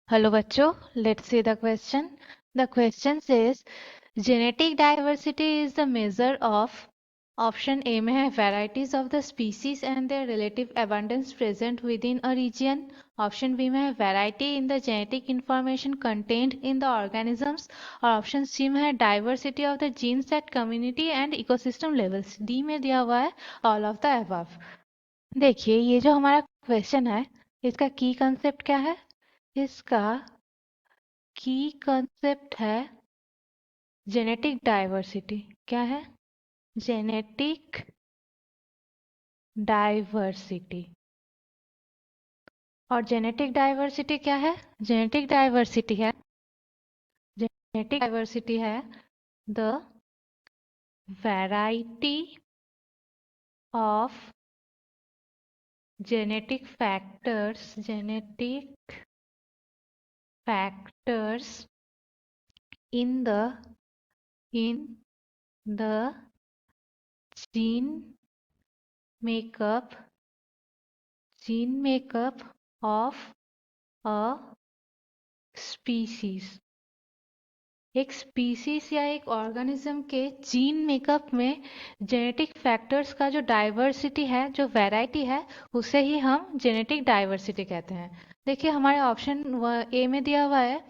Hello बच्चों, let's see the question. The question says genetic diversity is the measure of option A में है varieties of the species and their relative abundance present within a region. Option B में है variety in the genetic information contained in the organisms और option C में है diversity of the genes at community and ecosystem levels. D में दिया हुआ है all of the above. देखिए ये जो हमारा क्वेश्चन है इसका की कंसेप्ट क्या है? इसका की कंसेप्ट है जेनेटिक डाइवर्सिटी। क्या है? Genetic diversity. और जेनेटिक डाइवर्सिटी क्या है? जेनेटिक डाइवर्सिटी है the variety of genetic factors in the gene makeup of a species। एक स्पीसीज या एक ऑर्गेनिज्म के जीन मेकअप में जेनेटिक फैक्टर्स का जो डाइवर्सिटी है, जो वैरायटी है, उसे ही हम जेनेटिक डाइवर्सिटी कहते हैं। देखिए हमारे ऑप्शन ए में दिया हुआ है,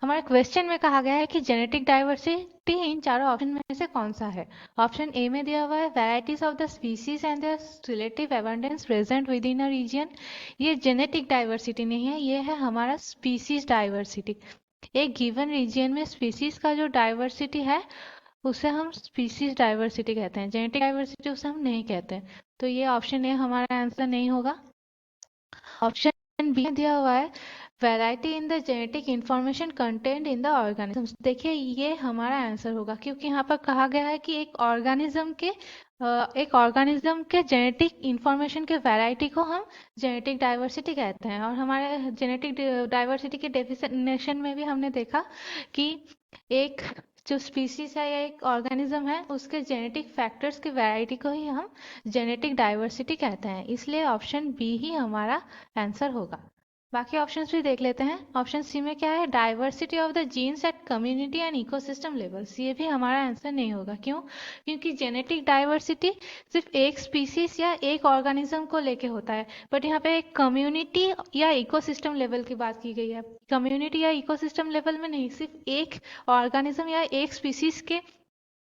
हमारे क्वेश्चन में कहा गया है कि जेनेटिक डाइवर्सिटी इन चारों ऑप्शन में से कौन सा है। ऑप्शन ए में दिया हुआ है varieties of the species and their relative abundance present within a region. ये जेनेटिक डाइवर्सिटी नहीं है, ये है हमारा स्पीसीज डाइवर्सिटी। एक गिवन रीजन में स्पीसीज का जो डाइवर्सिटी है उसे हम स्पीसीज डाइवर्सिटी कहते हैं, जेनेटिक डाइवर्सिटी उसे हम नहीं कहते। तो ये ऑप्शन ए हमारा आंसर नहीं होगा। ऑप्शन बी दिया हुआ है variety in the genetic information content in the organism. देखिए ये हमारा आंसर होगा क्योंकि यहाँ पर कहा गया है कि एक ऑर्गेनिज्म के जेनेटिक इंफॉर्मेशन के वैरायटी को हम जेनेटिक डाइवर्सिटी कहते हैं। और हमारे जेनेटिक डाइवर्सिटी के डेफिनेशन में भी हमने देखा कि एक जो स्पीसीज है या एक ऑर्गेनिज्म है उसके जेनेटिक फैक्टर्स की वैरायटी को ही हम जेनेटिक डाइवर्सिटी कहते हैं। इसलिए ऑप्शन बी ही हमारा आंसर होगा। बाकी ऑप्शंस भी देख लेते हैं। ऑप्शन सी में क्या है? Diversity of the genes at community and ecosystem levels. ये भी हमारा आंसर नहीं होगा। क्यों? क्योंकि जेनेटिक डाइवर्सिटी सिर्फ एक स्पीसीज या एक ऑर्गेनिज्म को लेके होता है, बट यहाँ पे एक कम्युनिटी या इकोसिस्टम लेवल की बात की गई है। कम्युनिटी या इकोसिस्टम लेवल में नहीं, सिर्फ एक ऑर्गेनिज्म या एक स्पीसीज के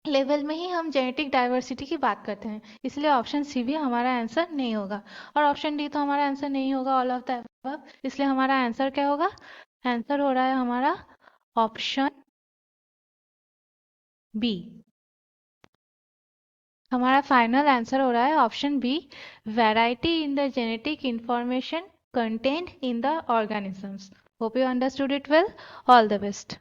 लेवल में ही हम जेनेटिक डाइवर्सिटी की बात करते हैं। इसलिए ऑप्शन सी भी हमारा आंसर नहीं होगा। और ऑप्शन डी तो हमारा आंसर नहीं होगा, ऑल ऑफ द अबव। इसलिए हमारा आंसर क्या होगा? आंसर हो रहा है हमारा ऑप्शन बी। हमारा फाइनल आंसर हो रहा है option B, variety in the genetic information content in the organisms. Hope you understood it well. All the best.